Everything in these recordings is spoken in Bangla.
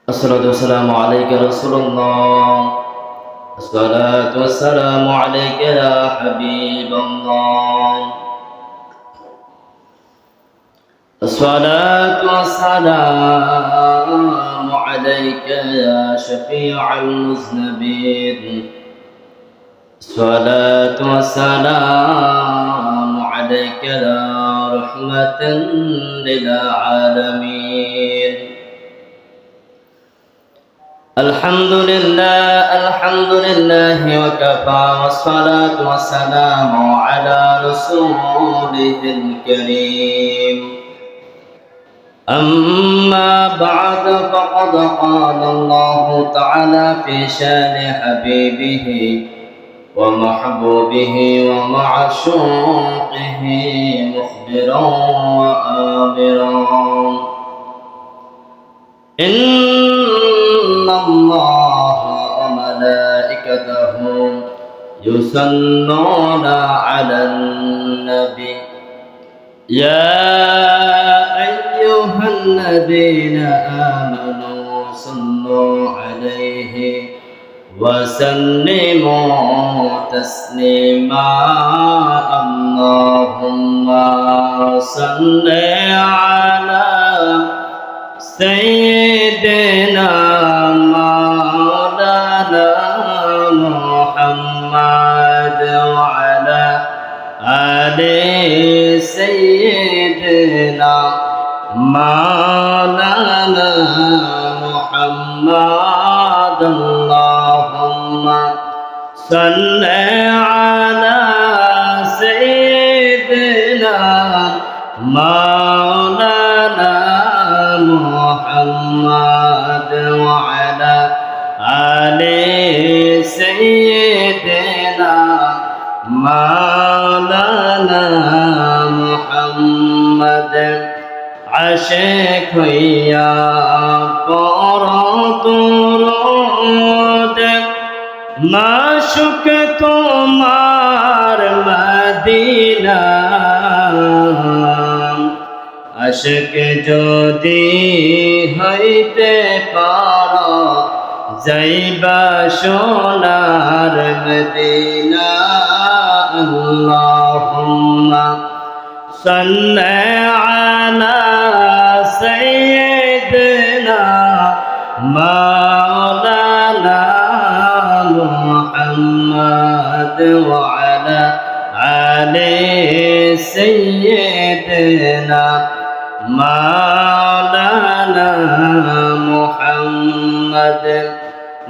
الصلاة والسلام عليك رسول الله. الصلاة والسلام عليك يا حبيب الله. الصلاة والسلام عليك يا شفيع المذنبين. الصلاة والسلام عليك يا رحمة للعالمين. الحمد لله وكفى، والصلاة والسلام على رسوله الكريم. أما بعد، فقد قال الله تعالى في شان حبيبه ومحبوبه ومعشوقه مخبرا وآمرا: إن الله وملائكته يصلون على النبي يا أيها الذين آمنوا صلوا عليه وسلموا تسليما. اللهم صل على سيدنا مولانا محمد وعلى آل سيدنا مولانا محمد. اللهم صل على سيدنا مولانا محمد وعلى آل سيدنا مولانا محمد. عاشق হইয়া পর দুরূদ, মাশুক তোমার মদিনা। আশিক যদি হইতে পারো, যাইবা সোনার মদিনা। আল্লাহুম্মা সাল্লি আলা সাইয়্যিদিনা মাওলানা মুহাম্মদ ওয়া আলা আলি সাইয়্যিদিনা মাওলানা মুহাম্মদ।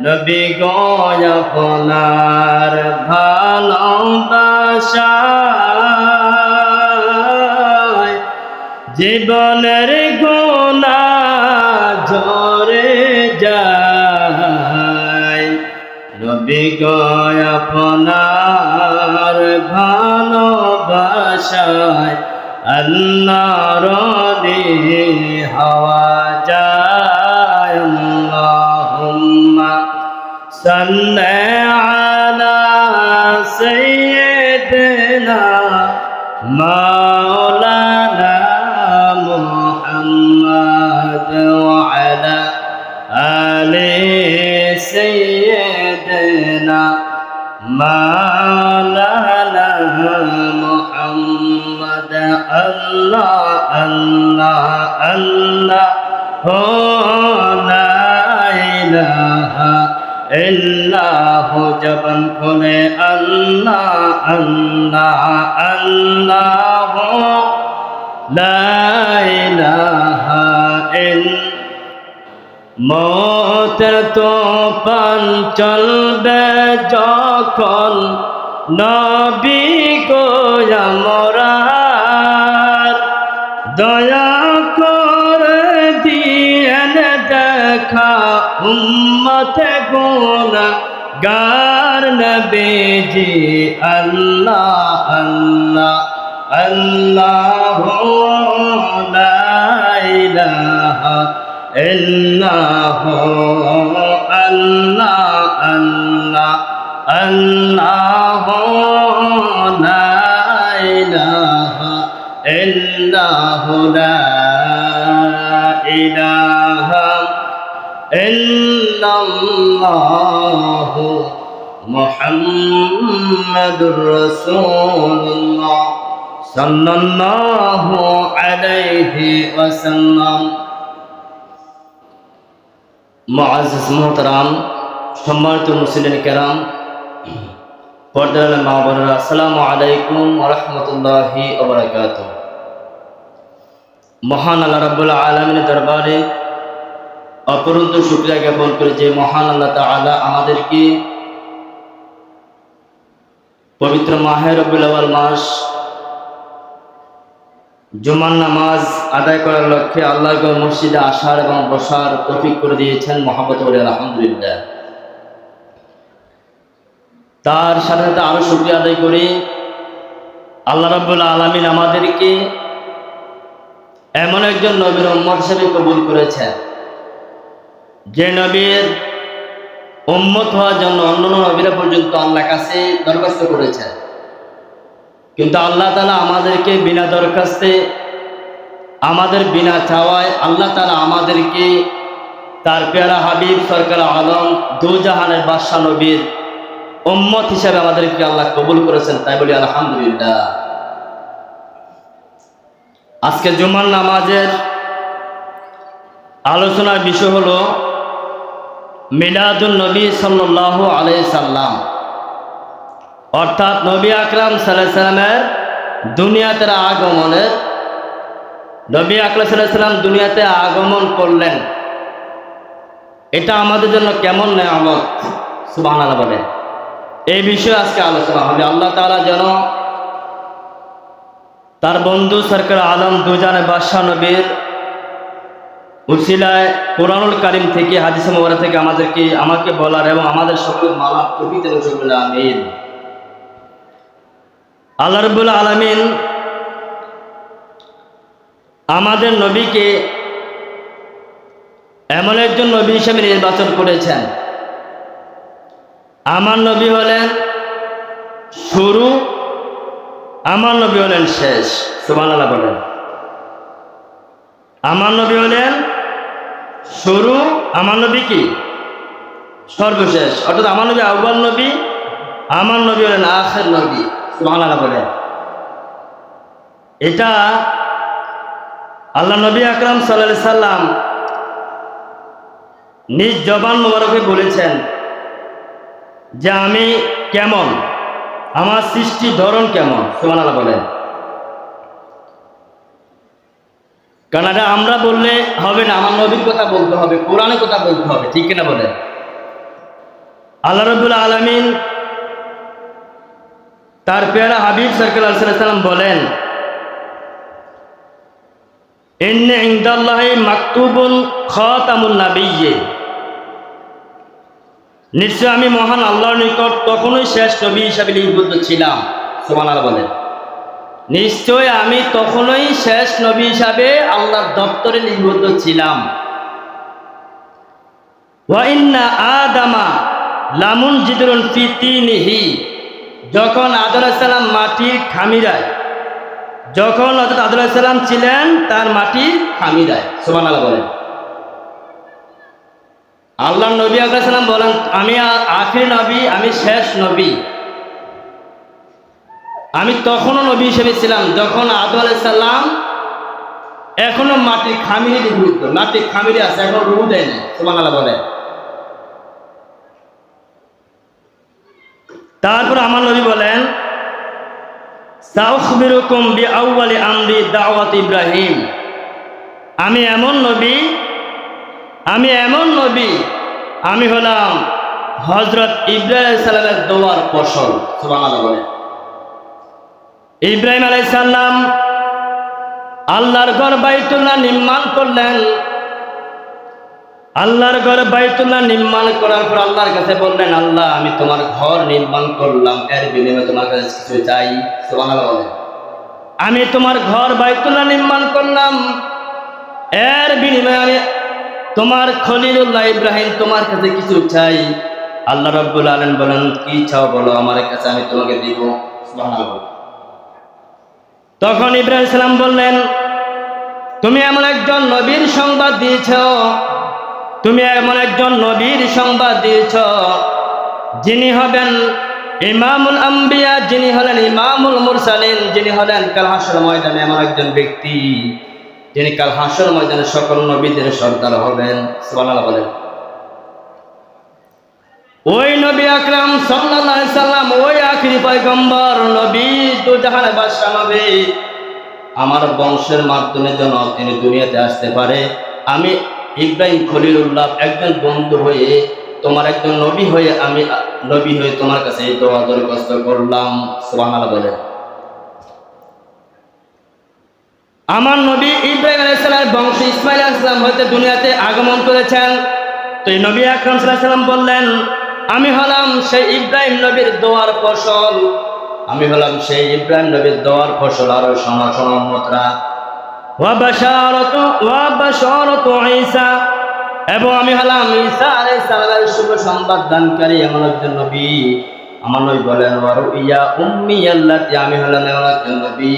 নবী গো আপনার ভালোবাসায় জীবনের গুনাহ ঝরে যায়। নবী গো আপনার ভালোবাসায় আল্লাহর রাজি হওয়া যায়। আল্লাহুম্মা সাল্লি আলা সাইয়্যিদিনা মাওলানা মুহাম্মদ ওয়া আলা আলি সাইয়্যিদিনা মাওলানা মুহাম্মদ। আল্লাহ আল্লাহ আল্লাহ হো লা ইলাহা ইল্লাহ। জবান খুলে আল্লাহ আল্লাহ আল্লাহ লা ইলাহা ইল্লাল্লাহ। মৌতের তুফান চলবে যখন, নবী গো আমরার দয়া করে দিয়েন দেখা উম্মতে গুনাহগার নবীজি। আল্লাহ আল্লাহ আল্লাহ লা ইলাহা ইল্লাহ। আল্লাহ আল্লাহ আল্লাহ লা ইলাহা ইল্লাহু লা ইলাহা ইল্লাল্লাহু মুহাম্মাদুর রাসূলুল্লাহ সাল্লাল্লাহু আলাইহি ওয়াসাল্লাম। মুআজ্জিজ মুহতারাম, সম্মানিত মুসলিম কেরাম, পর্দার মা বোনেরা, আসসালামু আলাইকুম ওয়া রাহমাতুল্লাহি ওয়া বারাকাতুহু। মহান আল্লাহ রাব্বুল আলামিনের দরবারে অপরন্ত শুকরিয়া জ্ঞাপন করে যে মহান আল্লাহ তাআলা আমাদেরকে পবিত্র মাহে রবিউল আউয়াল মাস জুমার নামাজ আদায় করার লক্ষ্যে আল্লাহর মসজিদে আসার এবং বসার তৌফিক করে দিয়েছেন। মহব্বত বলে আলহামদুলিল্লাহ। তার সাথে সাথে আরো শুকরিয়া আদায় করি, আল্লাহ রাব্বুল আলামিন আমাদেরকে এমন একজন নবীর উম্মত হিসেবে কবুল করেছেন, যে নবীর উম্মত হওয়ার জন্য অন্যান্য নবীরা পর্যন্ত আল্লাহর কাছে দরখাস্ত করেছেন, কিন্তু আল্লাহ তাআলা আমাদেরকে বিনা দরখাস্তে, আমাদের বিনা চাওয়ায় আল্লাহ তাআলা আমাদেরকে তার প্যারা হাবিব সরকার আলম দু জাহানের বাদশা নবীর উম্মত হিসেবে আমাদেরকে আল্লাহ কবুল করেছেন। তাই বলি আলহামদুলিল্লাহ। আজকে জুমার নামাজের আলোচনার বিষয় হলো মিলাদুন নবী সাল্লাল্লাহু আলাইহি সাল্লাম, অর্থাৎ নবী আকরাম সাল্লাল্লাহু আলাইহি সাল্লামের দুনিয়াতে আগমনের, নবী আকরাম সাল্লাল্লাহু আলাইহি সাল্লাম দুনিয়াতে আগমন করলেন, এটা আমাদের জন্য কেমন নেয়ামত, সুবহানাল্লাহ বলেন। এই বিষয়ে আজকে আলোচনা হবে। আল্লাহ তাআলা যেন তার বন্ধু সরকার আলম দুজানের বাদশা নবীর উসিলায় কোরআনুল কারীম থেকে, হাদিসে মুবারক থেকে আমাকে বলার এবং আমাদের সকলের মালা তৌফিক দান করুন, আমিন। আল্লাহ রাব্বুল আলামিন আমাদের নবীকে এমন একজন নবী হিসেবে নির্বাচন করেছেন। আমার নবী হলেন শুরু, আমার নবী হলেন শেষ। সুবহানাল্লাহ বলেন। আমার নবী হলেন শুরু, আমার নবী কি সর্বশেষ, অর্থাৎ আমার নবী আউয়াল নবী, আমার নবী হলেন আখির নবী। সুবহানাল্লাহ বলেন। এটা আল্লাহ নবী আকরাম সাল্লাল্লাহু আলাইহি সাল্লাম নিজ জবান মোবারকে বলেছেন যে আমি কেমন, আমার সৃষ্টি ধরন কেমন। সুবহানাল্লাহ বলেন। কারণ এটা আমরা বললে হবে না, আমার নবীর কথা বলতে হবে, কোরআনের কথা বলতে হবে, ঠিক কিনা বলেন। আল্লাহ রাব্বুল আলামিন তার প্যারা হাবিব সাল্লাল্লাহু আলাইহি ওয়াসাল্লাম বলেন, ইন্না ইনদাল্লাহি মাকতুবুন খাতামুন নাবিয়্যিন, নিশ্চয় আমি মহান আল্লাহর নিকট তখনই শেষ নবী হিসাবে লিপিবদ্ধ ছিলাম। সুবহানাল্লাহ বলেন। নিশ্চয় আমি তখনই শেষ নবী হিসাবে আল্লাহর দপ্তরে লিপিবদ্ধ ছিলাম। ওয়া ইন্না আদামা লামুনজিদুন ফি তিনিহি, যখন আদম আলাইহিস সালাম মাটির খামিরায়, যখন হযরত আদম আলাইহিস সালাম ছিলেন তার মাটির খামিরায়। সুবহানাল্লাহ বলেন। আল্লাহ নবী আলাইহিস সালাম বলেন, আমি আখির নবী, আমি শেষ নবী। আমি তখনও নবী হিসেবে ছিলাম যখন আদম আলাইহিস সালাম এখনো মাটির খামিরে লিপিবদ্ধ, মাটির খামিরে আছে, এখন রূহ দেয়নি। সুবহানাল্লাহ বলেন। তারপর আমার নবী বলেন, সাউখবিরুকুম বিআউয়ালি আমরি দাওয়াত ইব্রাহিম, আমি এমন নবী, আমি হলাম হযরত ইব্রাহিম আলাইহিস সালামের দোয়ার ফসল। সুবহানাল্লাহ বলেন। ইব্রাহিম আলাইহিস সালাম আল্লাহর ঘর বাইতুল্লাহ নির্মাণ করলেন। আল্লাহর ঘর বাইতুল্লাহ নির্মাণ করার পর আল্লাহর কাছে বললেন, আল্লাহ আমি তোমার ঘর নির্মাণ করলাম, এর বিনিময়ে তোমার কাছে কিছু চাই। সুবহানাল্লাহ বলেন। আমি তোমার ঘর বাইতুল্লাহ নির্মাণ করলাম, এর বিনিময়ে আমি তোমার খলিলুল্লাহ ইব্রাহিম তোমার কাছে কিছু চাই। আল্লাহ রাব্বুল আলামিন বলেন, কি চাও বলো, আমার কাছে আমি তোমাকে দিব। সুবহানাল্লাহ। তখন ইব্রাহিম সালাম বললেন, তুমি এমন একজন নবীর সংবাদ দিয়েছ, তুমি এমন একজন নবীর সংবাদ দিয়েছ যিনি হবেন ইমামুল আম্বিয়া, যিনি হলেন ইমামুল মুরসালিন, যিনি হলেন কাল হাসর ময়দানে এমন একজন ব্যক্তি যিনি কাল হাসর ময়দানে সকল নবীদের সর্দার হবেন। সুবহানাল্লাহ বলেন। ওই নবী আকরাম সাল্লাল্লাহু আলাইহি সাল্লাম, ওই আখিরি পয়গম্বর নবী, দুজাহানের বাদশা নবী, আমার বংশের মাধ্যমে যেন তিনি দুনিয়াতে আসতে পারে, আমি ইব্রাহিম খলিলুল্লাহ একজন বন্ধু হয়ে, তোমার একজন নবী হয়ে, আমি নবী হয়ে তোমার কাছে এই দোয়া দরখাস্ত করলাম। সুবহানাল্লাহ বলেন। আমার নবী ইব্রাহিম আলাইহিস সালামের বংশ ইসমাঈল আলাইহিস সালাম হতে দুনিয়াতে আগমন করেছেন। তো এই নবী আকরাম সাল্লাল্লাহু আলাইহি সাল্লাম বললেন, আমি হলাম সেই ইব্রাহিম নবীর দোয়ার ফসল, আমি হলাম সেই ইব্রাহিম নবীর দোয়ার ফসল। আর শোনো শোনো উম্মতরা, ওয়া বাশারাতু ঈসা, এবং আমি হলাম ঈসা আলাইহিস সালামের শুভ সংবাদ দানকারী এমন একজন নবী। আমার নবী বলেন, ওয়া রুইয়া উম্মি আল্লাতি, আমি হলাম এমন একজন নবী,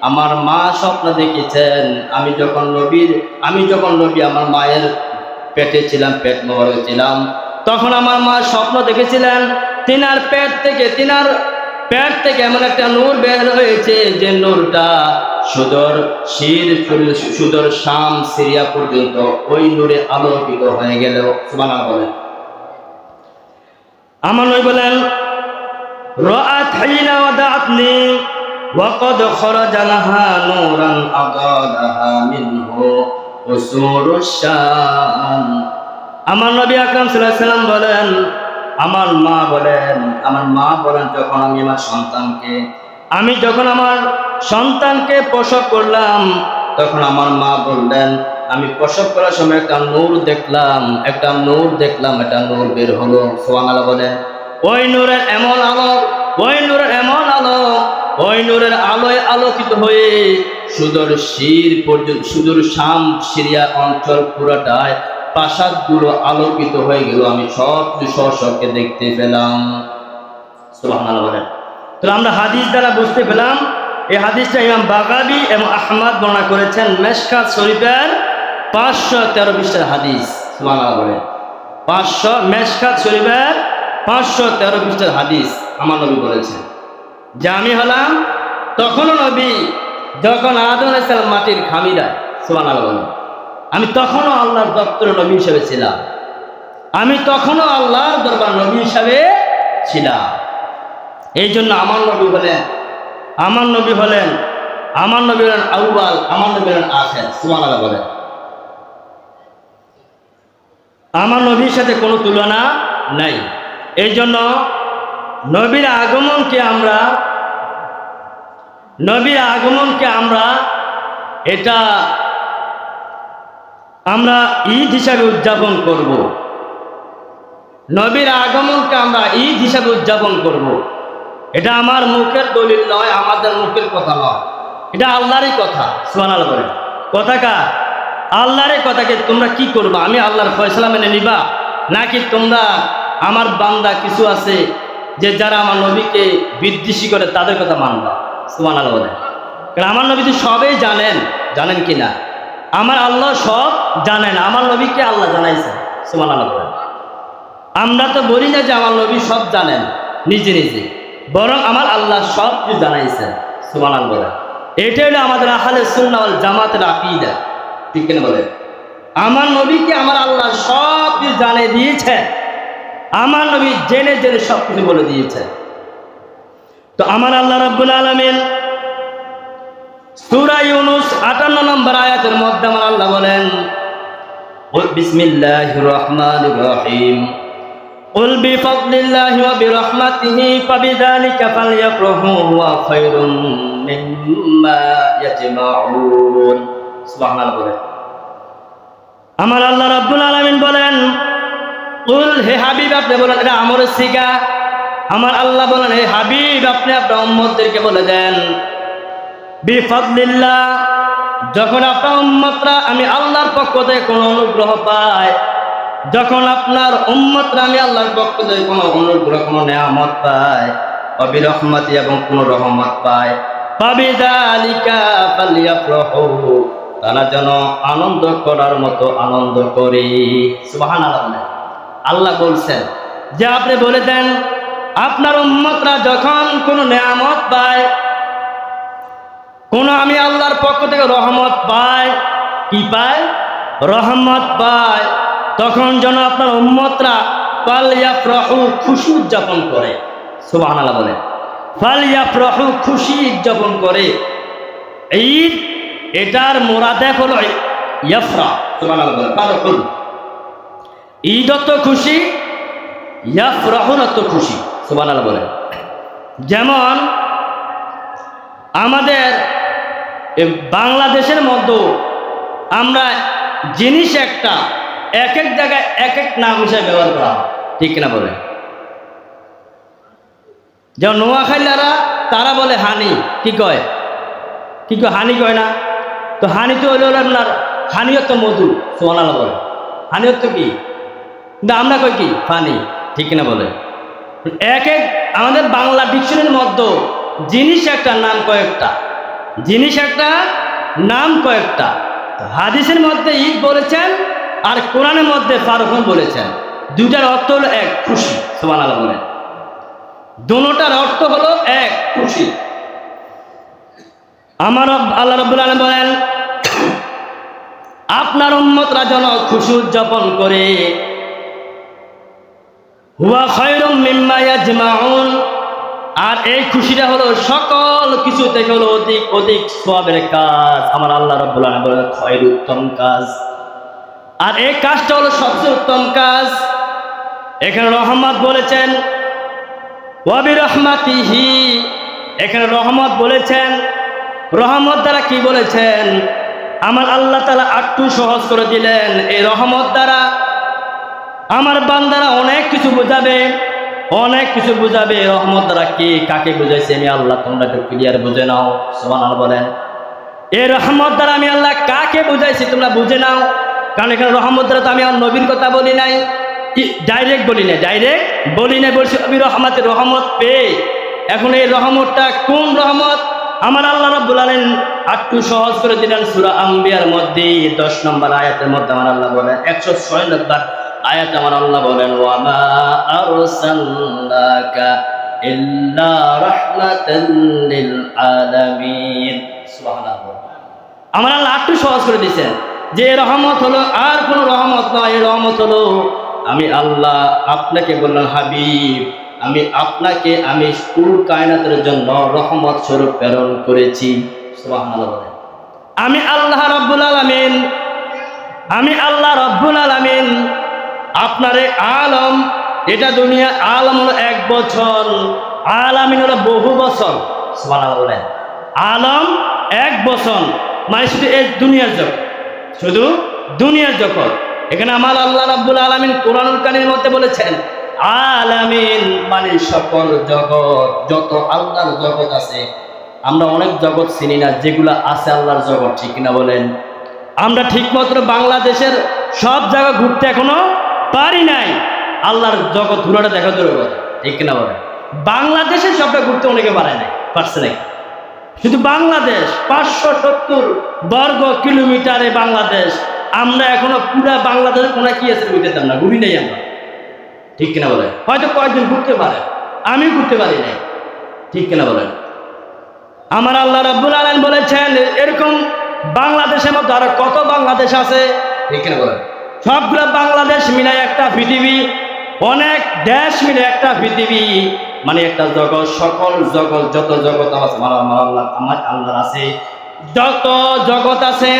আমার মা স্বপ্ন দেখেছেন। আমি যখন নবী আমার মায়ের পেটে ছিলাম, পেট মোবারক ছিলাম, তখন আমার মা স্বপ্ন দেখেছিলেন তিনার পেট থেকে এমন একটা নূর বের হয়েছে, যে নূরটা সুদূর শাম সিরিয়া পর্যন্ত ওই নূরে আলোকিত হয়ে গেল। সুবহানাল্লাহ বলেন। আমার নবী বলেন, রাআত হাইনা ওয়াদাতনি ওয়া ক্বাদ খারাজা লাহা নূরান আগাদাহা মিনহু উসুরুশ শাম। আমার নবী আকরাম সাল্লাল্লাহু আলাইহি সাল্লাম বলেন, আমার মা বলেন যখন আমার সন্তানকে প্রসব করলাম, তখন আমার মা বললেন, আমি প্রসব করার সময় একটা নূর দেখলাম, একটা নূর বের হলো। সুবহানাল্লাহ বলেন। ওই নূরের আলোয় আলোকিত হয়ে সুদূর শাম সিরিয়া অঞ্চল পুরাটায় প্রাসাদগুলো আলোকিত হয়ে গেল, আমি সব স্বচক্ষে দেখতে পেলাম। সুবহানাল্লাহ বলেন। তো আমরা হাদিস দ্বারা বুঝতে পেলাম, এই হাদিসটা ইমাম বাগাবী এবং আহমদ বর্ণনা করেছেন, মেশকাত শরীফের 513 পৃষ্ঠার হাদিস। সুবহানাল্লাহ বলেন। মেশকাত শরীফের 513 পৃষ্ঠার হাদিস। আমার নবী বলেছেন যে আমি হলাম তখনও নবী যখন আদম আলাইহিস সালাম মাটির খামিরায়। সুবহানাল্লাহ বলেন। আমি তখনও আল্লাহর দপ্তরে নবী হিসেবে ছিলাম, আমি তখনও আল্লাহর দরবার নবী হিসেবে ছিলাম। এই জন্য আমার নবী হলেন আউয়াল, আমার নবী হলেন আখির। সুবহানাল্লাহ বলেন। আমার নবীর সাথে কোনো তুলনা নাই। এই জন্য নবীর আগমনকে আমরা ঈদ হিসাবে উদযাপন করব। নবীর আগমনকে আমরা ঈদ হিসাবে উদযাপন করব। এটা আমার মুখের দলিল নয়, আমাদের মুখের কথা নয়, এটা আল্লাহরই কথা। সুবহানাল্লাহ বলেন। কথা কার? আল্লাহরই কথাকে তোমরা কি করবা? আমি আল্লাহর ফয়সালা মেনে নিবা, নাকি তোমরা আমার বান্দা কিছু আছে যে যারা আমার নবীকে বিদ্বেষী করে তাদের কথা মানবা? সুবহানাল্লাহ বলেন। কারণ আমার নবী তো সবই জানেন কি না? আমার আল্লাহ সব জানেন, আমার নবীকে আল্লাহ জানাইছেন। সুবহানাল্লাহ বলেন। আমরা তো বলি না যে আমার নবী সব জানেন নিজে নিজে, বরং আমার আল্লাহ সব কিছু জানাইছেন। সুবহানাল্লাহ বলেন। এটা হলো আমাদের আহলে সুন্নাহ ওয়াল জামাতের আকীদা। ঠিক কিনা বলেন? আমার নবীকে আমার আল্লাহ সব কিছু জানিয়ে দিয়েছে, আমার নবী জেনে জেনে সব কিছু বলে দিয়েছে। তো আমার আল্লাহ রাব্বুল আলামিন সূরা ইউনূস 58 নম্বর আয়াতের মধ্যে আমার আল্লাহ বলেন, বিসমিল্লাহির রহমানির রহিম, কুল বিফাদলিল্লাহি ওয়া বিরহমাতিহি ফাবিযালিকা ফালইফরাহু হুয়া খায়রুম মিম্মা ইয়াজমাউন। সুবহানাল্লাহ বলেন। আমার আল্লাহ রাব্বুল আলামিন বলেন, কুল, হে হাবিব আপনি বলেন, এটা আমরের সিগা। আমার আল্লাহ বলেন, হে হাবিব আপনি আপনার উম্মতদেরকে বলে দেন, বিফাদলিল্লাহ, যখন আপনার উম্মতরা আমি আল্লাহর পক্ষ থেকে কোনো অনুগ্রহ পায়, যখন আপনার উম্মতরা আমি আল্লাহর পক্ষ থেকে কোনো অনুগ্রহ, কোনো নেয়ামত পায়, বিরহমাতি এবং কোনো রহমত পায়, ফাবিযালিকা ফালইফরাহু, তারা যেন আনন্দ করার মতো আনন্দ করে। সুবহানাল্লাহ বলেন। আল্লাহ বলছেন যে আপনি বলে দেন আপনার উম্মতরা যখন কোনো নেয়ামত পায়, কোনো আমি আল্লাহর পক্ষ থেকে রহমত পায়, কি পায়? রহমত পায়, তখন যেন আপনার উম্মতরা ফালইয়াফরাহু, খুশি উদযাপন করে। সুবহানাল্লাহ বলেন। ফালইয়াফরাহু, খুশি উদযাপন করে। ঈদ এটার মুরাদেফ হলো ইয়াফরাহ। সুবহানাল্লাহ বলেন। ফারহুন, ঈদ অর্থ খুশি, ইয়াফরাহুন অর্থ খুশি। সুবহানাল্লাহ বলেন। যেমন আমাদের বাংলাদেশের মধ্যে আমরা জিনিস একটা এক এক জায়গায় এক এক নাম হিসেবে ব্যবহার করা হয়, ঠিক না বলে? যেমন নোয়াখালীরা তারা বলে হানি, কি কয়? কি কয়? হানি কয় না? তো হানি তো হইল আপনার, হানি অর্থ মধু। সুবহানাল্লাহ বলে। হানি অর্থ কি? কিন্তু আমরা কই কি? পানি, ঠিক না বলে? এক এক আমাদের বাংলা ডিকশনারির মধ্যে জিনিস একটা নাম কয়েকটা, জিনিস একটা নাম কয়েকটা। হাদিসের মধ্যে ঈদ বলেছেন আর কোরআনের মধ্যে ফারহুন বলেছেন। দুইটার অর্থ হলো এক, খুশি। সুবহানাল্লাহ বলেন। দুটোটার অর্থ হলো এক, খুশি। আমার আল্লাহ রাব্বুল আলামিন বলেন আপনার উম্মতরা যেন খুশি উদযাপন করে। হুয়া খায়রুম মিম্মা ইয়াজমাউন, আর এই খুশিটা হলো সকল কিছু থেকে হলো অধিক অধিক সওয়াবের কাজ। আমার আল্লাহ রাব্বুল আলামিন বলেন খয়র, উত্তম কাজ। আর এই কাজটা হলো সবচেয়ে উত্তম কাজ। এখানে রহমত বলেছেন, ওয়া বিরহমাতিহি, এখানে রহমত বলেছেন। রহমত দ্বারা কি বলেছেন? আমার আল্লাহ তাআলা একটু সহজ করে দিলেন। এই রহমত দ্বারা আমার বান্দারা অনেক কিছু বুঝাবে, অনেক কিছু বুঝাবে। রহমত দ্বারা কে কাকে বুঝাইছে আমি আল্লাহ, তোমরা একটু ক্লিয়ার বুঝে নাও। সুবহানাল্লাহ বলেন। এই রহমত দ্বারা আমি আল্লাহ কাকে বুঝাইছি তোমরা বুঝে নাও। কারণ এখানে রহমত দ্বারা তো আমি আমার নবীর কথা বলি নাই, ডাইরেক্ট বলি নাই, ডাইরেক্ট বলি নাই, বলছি আমি রহমতের রহমত পেয়ে। এখন এই রহমতটা কোন রহমত? আমার আল্লাহ রাব্বুল আলামিন একটু সহজ করে দিলেন সূরা আম্বিয়ার মধ্যে 10 নম্বর আয়াতের মধ্যে আমার আল্লাহ বলেন, 106 নম্বর আয়াতে আমার আল্লাহ বলেন ওয়া মা আরসালনাকা ইল্লা রাহমাতাল লিল আলামিন। সুবহানাল্লাহ। আমার আল্লাহ একটু সহজ করে দিয়েছেন যে রহমত হলো আর কোনো রহমত নয়। এই রহমত হলো আমি আল্লাহ আপনাকে বললাম হাবিব, আমি আপনাকে আমি পুরো কায়নাতের জন্য রহমত স্বরূপ প্রেরণ করেছি। সুবহানাল্লাহ। আমি আল্লাহ রাব্বুল আলামিন, আমি আল্লাহ রাব্বুল আলামিন আপনারে আলম, এটা দুনিয়া আলম হলো 1 বছর, আলামিন হলো বহু বছর। সুবহানাল্লাহ। আলম 1 বছর মানে শুধু এই দুনিয়ার জগৎ, শুধু দুনিয়ার জগৎ। এখানে আমার আল্লাহ রাব্বুল আলামিন কোরআনুল কারীমের মধ্যে বলেছেন আলামিন মানে সকল জগৎ, যত আল্লাহর জগৎ আছে। আমরা অনেক জগৎ চিনি না যেগুলো আছে আল্লাহর জগৎ, ঠিক না বলেন? আমরা ঠিকমতো বাংলাদেশের সব জায়গা ঘুরতে এখনো পারি নাই। আল্লাহর জগৎ ঘুরাটা দেখা দূরের কথা, ঠিক না বলেন? বাংলাদেশের সবটা ঘুরতে অনেকে পারে নাই, পারছে নাকি? শুধু বাংলাদেশ 570 বর্গ কিলোমিটারে বাংলাদেশ। আমরা এখনো পুরা বাংলাদেশের কোনা কি আছে বুঝতে না, ঘুরি নাই আমরা, ঠিক কিনা বলেন? হয়তো কয়েকজন ঘুরতে পারে, আমি ঘুরতে পারি নাই, ঠিক কিনা বলেন? আমার আল্লাহ রাব্বুল আলামিন বলেছেন এরকম বাংলাদেশের মধ্যে আরো কত বাংলাদেশ আছে, ঠিক কিনা বলেন? সবগুলো বাংলাদেশ মিলে একটা পৃথিবী, অনেক দেশ মিলে একটা পৃথিবী, মানে একটা জগৎ। সকল জগৎ, যত জগৎ আমার আল্লাহর আছে, যত জগৎ আছে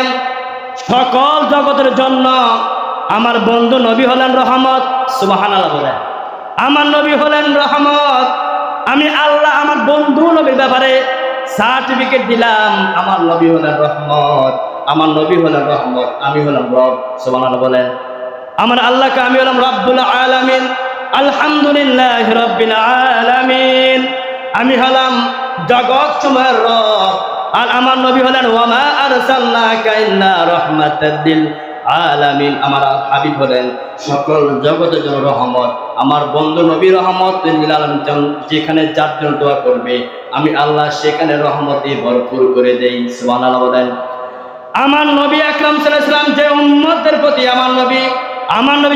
সকল জগতের জন্য আমার বন্ধু নবী হলেন রহমত। সুবহানাল্লাহ বলেন। আমার নবী হলেন রহমত। আমি আল্লাহ আমার বন্ধু নবীর ব্যাপারে সার্টিফিকেট দিলাম, আমার নবী হলেন রহমত, আমার নবী হলেন রহমত, আমি হলাম রব। সুবহানাল্লাহ বলেন। আমার আল্লাহকে আমি হলাম রব্বুল আলামিন, আলহামদুলিল্লাহ রব্বিল আলামিন। আমি হলাম জগৎ সমূহের রব। আর আমার নবী হলেন ওয়া মা আরসালনাকা ইল্লা রাহমাতাল লিল আলামিন। আমার হাবিব হলেন সকল জগতের জন্য রহমত। আমার বন্ধু নবী রহমত লিল আলামিন। যেখানে যার জন্য দোয়া করবে আমি আল্লাহ সেখানে রহমতে ভরপুর করে দেই। সুবহানাল্লাহ বলেন। আমার নবী আকরাম সাল্লাল্লাহু আলাইহি ওয়াসাল্লাম যে উম্মতের প্রতি আমার নবী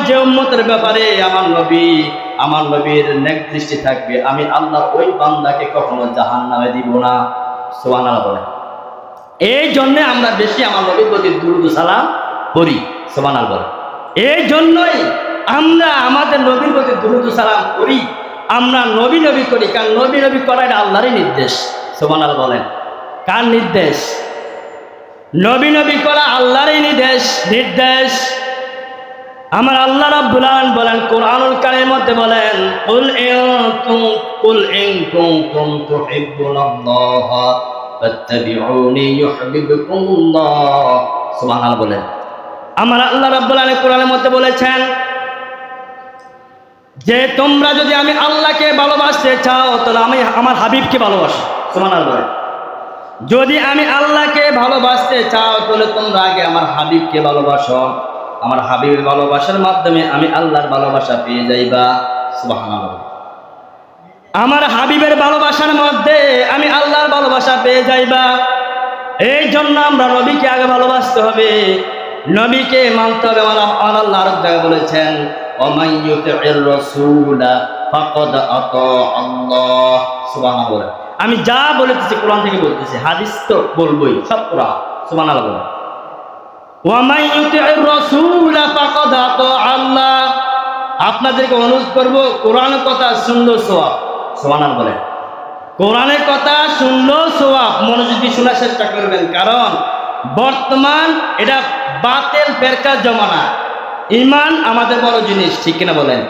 যে উম্মতের ব্যাপারে আমার নবীর নেক দৃষ্টি থাকবে, আমি আল্লাহ ওই বান্দাকে কখনো জাহান্নামে দিব না। সুবহানাল্লাহ বলেন। এই জন্য আমরা বেশি আমার নবীর প্রতি দুরূদ ও সালাম করি। সুবহানাল্লাহ বলেন। এই জন্যই আমরা আমাদের নবীর প্রতি দুরূদ ও সালাম করি, আমরা নবী করি, কারণ নবী করা এটা আল্লাহরই নির্দেশ। সুবহানাল্লাহ বলেন। কার নির্দেশ? নবী করা আল্লাহরই নির্দেশ। আমার আল্লাহ রাব্বুল আলামিন বলেন কোরআনুল কারীমের মধ্যে বলেন, কুল ইন কুনতুম তুহিব্বুনাল্লাহ ফাত্তাবিউনি ইউহিব্বুকুমুল্লাহ। সুবহানাল্লাহ বলেন। আমার আল্লাহ রাব্বুল আলামিন কোরআনের মধ্যে বলেছেন যে তোমরা যদি আমি আল্লাহকে ভালোবাসতে চাও তাহলে আমি আমার হাবিবকে ভালোবাসো। সুবহানাল্লাহ বলেন। যদি আমি আল্লাহকে ভালোবাসতে চাও তাহলে তোমরা আগে আমার হাবিবকে ভালোবাসো, আমার হাবিবের ভালোবাসার মাধ্যমে আমি আল্লাহর ভালোবাসা পেয়ে যাইবা। সুবহানাল্লাহ। আমার হাবিবের ভালোবাসার মধ্যে আমি আল্লাহর ভালোবাসা পেয়ে যাইবা। এই জন্য আমরা নবীকে আগে ভালোবাসতে হবে, নবীকে মানতে হবে। আল্লাহ আরেক জায়গায় বলেছেন ওমান ইউতিউর রাসূলা ফাকাদ আতা আল্লাহ। সুবহানাল্লাহ। আমি যা বলতেছি কোরআন থেকে বলতেছি, হাদিস তো বলবোই, সব কোরআন। সুবহানাল্লাহ বলেন। ওয়ামান ইউতিউর রাসূলা ফাকাদ আতা আল্লাহ। আপনাদেরকে অনুরোধ করব কোরআনের কথা শুনলো সওয়াব। সুবহানাল্লাহ বলেন। কোরআনের কথা শুনলো সওয়াব, মনোযোগ দিয়ে শোনার চেষ্টা করবেন, কারণ বর্তমান এটা বাতিল ফেরকার জমানা। ঈমান আমাদের বড় জিনিস, ঠিক কিনা বলেন?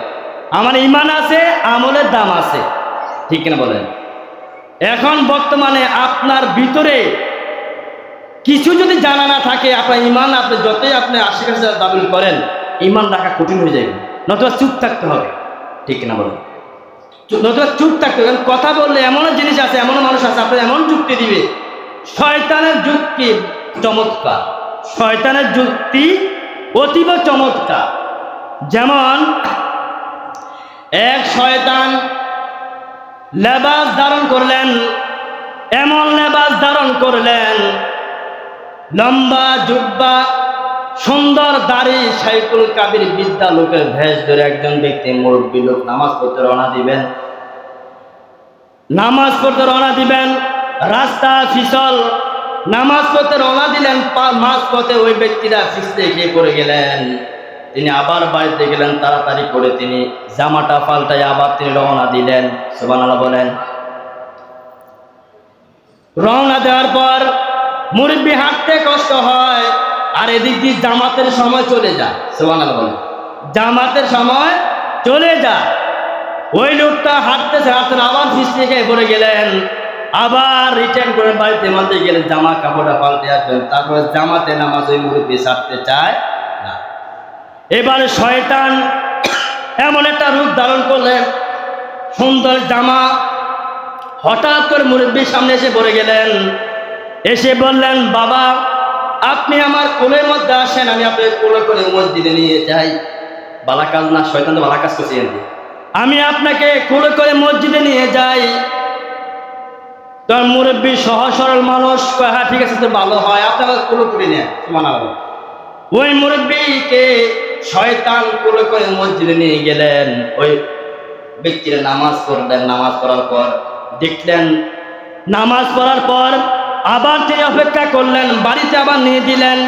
আমার ঈমান আছে, আমলের দাম আছে, ঠিক কিনা বলেন? এখন বর্তমানে আপনার ভিতরে কিছু যদি জানা না থাকে, আপনার ঈমান আপনি যতই আপনি আশিকার দাবি করেন, ঈমান রাখা কঠিন হয়ে যাবে। নতুবা চুপ থাকতে হবে, ঠিক কিনা বলেন? নতুবা চুপ থাকতে হবে। কথা বললে এমন জিনিস আছে, এমন মানুষ আছে, আপনার এমন যুক্তি দিবে। শয়তানের যুক্তি চমৎকার, শয়তানের যুক্তি অতীব চমৎকার। যেমন এক শয়তান লেবাস ধারণ করলেন, এমন লেবাস ধারণ করলেন, লম্বা জুব্বা, সুন্দর দাড়ি, সাইকুল কাবির বিদ্যা লোকের ভেষ ধরে একজন ব্যক্তি মুরব্বী লোক নামাজ পড়তে রওনা দিবেন, রাস্তা ফিসল, নামাজ পড়তে রওনা দিলেন, মাঝ পথে ওই ব্যক্তিরা ফিসলে খেয়ে পড়ে গেলেন। তিনি আবার বাড়িতে গেলেন, তাড়াতাড়ি করে তিনি জামাটা পাল্টাই আবার তিনি রওনা দিলেন। সুবহানাল্লাহ বলেন। রওনা দেওয়ার পর মুরব্বি হাঁটতে কষ্ট হয়, আর এদিক দিয়ে জামাতের সময় চলে যায়। সুবহানাল্লাহ বলেন। জামাতের সময় চলে যায়। ওই লোকটা হাঁটতেছে আবার ফিসলে খেয়ে পড়ে গেলেন, আবার রিটার্ন করে বাড়িতে মানতে গেলেন, জামা কাপড়টা পাল্টে আসবেন, তারপরে জামাতে নামাজ ওই মুরব্বি ছাড়তে চায় না। এবারে শয়তান এমন একটা রূপ ধারণ করলেন, সুন্দর জামা, হঠাৎ করে মুরব্বির সামনে এসে পড়ে গেলেন, এসে বললেন, বাবা আপনি আমার কোলের মধ্যে আসেন, আমি আপনাকে কোলে করে মসজিদে নিয়ে যাই। বালা কাজ না, শয়তান তো বালা কাজ করছে। আমি আপনাকে কোলে করে মসজিদে নিয়ে যাই। তোর মুরব্বী সহজ সরল মানুষ, হ্যাঁ ঠিক আছে, তো ভালো হয়, আপনারা কোলে করে নেন। সুবহানাল্লাহ। ওই মুরব্বীকে শয়তান কোলে করে মসজিদে নিয়ে গেলেন। ওই ব্যক্তিরা নামাজ পড়লেন, নামাজ পড়ার পর দেখলেন, নামাজ পড়ার পর আবার তিনি অপেক্ষা করলেন, বাড়িতে আবার নিয়ে দিলেন।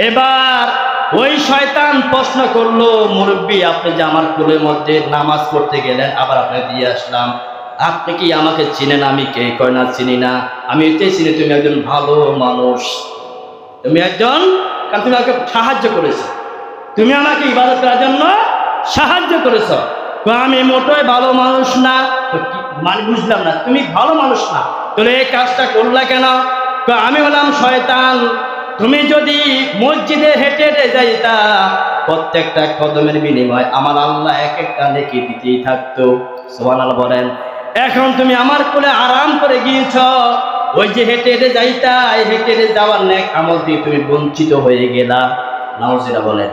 এবার ওই শয়তান প্রশ্ন করলো, মুরব্বী আপনি যে আমার কোলের মধ্যে নামাজ পড়তে গেলেন, আবার আপনাকে দিয়ে আসলাম, আপনি কি আমাকে চিনেন? আমি কে? কয় না চিনি না। আমি এটাই চিনি, তুমি একজন ভালো মানুষ, তুমি একজন, কারণ তুমি আমাকে সাহায্য করেছো, তুমি আমাকে ইবাদত করার জন্য সাহায্য করেছো। আমি মোটেই ভালো মানুষ না। মানে বুঝলাম না, তুমি ভালো মানুষ না, তাহলে এই কাজটা করলা কেন? আমি হলাম শয়তান। তুমি যদি মসজিদে হেঁটে হেঁটে যাইতা, প্রত্যেকটা কদমের বিনিময় আমার আল্লাহ এক একটা নেকি দিতেই থাকতো। সুবহানাল্লাহ বলেন। এখন তুমি আমার কোলে আরাম করে গিয়েছ, ওই যে হেঁটে হেঁটে যাইতা, এই হেঁটে হেঁটে যাওয়ার নেক আমল দিয়ে তুমি বঞ্চিত হয়ে গেলা। নাউজুবিল্লাহ বলেন।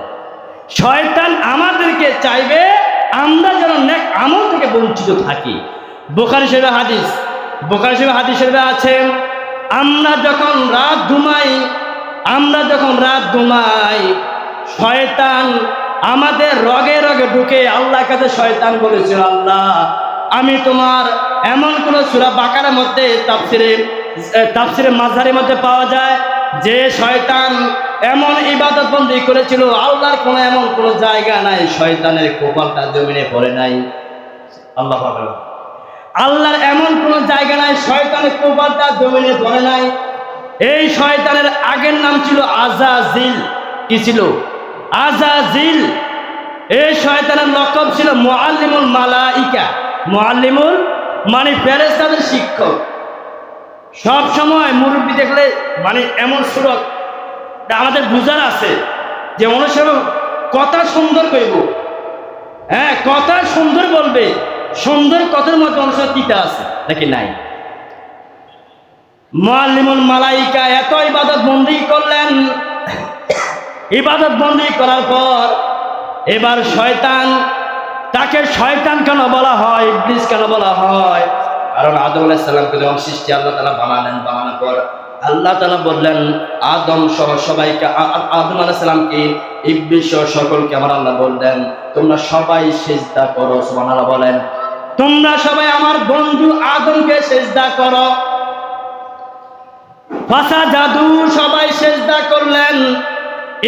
শয়তান আমাদেরকে চাইবে আমরা যেন নেক আমল থেকে বঞ্চিত থাকি। বুখারী শরীফে হাদিস শরীফে আছে, আমরা যখন রাত ঘুমাই আমরা যখন রাত ঘুমাই শয়তান আমাদের রগে রগে ঢুকে আল্লাহর কাছে শয়তান বলেছিল, আল্লাহ আমি তোমার এমন কোন সূরা বাকারার মধ্যে তাফসিরে মাঝারের মধ্যে পাওয়া যায় যে শয়তান এমন ইবাদত বন্দি করেছিল আল্লাহর কোনো এমন কোন জায়গা নাই শয়তানের কপালটা জমিনে পড়ে নাই। আল্লাহ আল্লাহর এমন কোন জায়গা নাই শয়তানের কপালটা জমিনে পড়ে নাই। এই শয়তানের আগের নাম ছিল আজাজিল। কি ছিল? আজাজিল। এই শয়তানের লকব ছিল মুআল্লিমুল মালাইকা। মুআল্লিমুল মানে ফেরেশতাদের শিক্ষক। সব সময় মুরব্বী দেখলে মানে এমন সুরত আমাদের বুঝার আছে যে অনুসরণ কথা সুন্দর কইব, হ্যাঁ কথা সুন্দর বলবে, সুন্দর কথার মধ্যে অনুসরণ তিতা আছে নাকি নাই? মুআল্লিমুল মালাইকা এত ইবাদত বন্দি করলেন। ইবাদত বন্দি করার পর এবার শয়তান, তাকে শয়তান কেন বলা হয়, ইবলিস কেন বলা হয়? কারণ আদম আলাইহিস সালামকে যখন সৃষ্টি আল্লাহ তাআলা বানালেন, বানানোর পর আল্লাহ তাআলা বললেন আদম সহ সবাইকে, আদম আলাইহিস সালামকে, ইবলিস সহ সকলকে আমার আল্লাহ বললেন তোমরা সবাই সিজদা করো। সুবহানাল্লাহ বলেন। তোমরা সবাই আমার বন্ধু আদমকে সিজদা করো। ফাসাজাদু, সবাই সিজদা করলেন,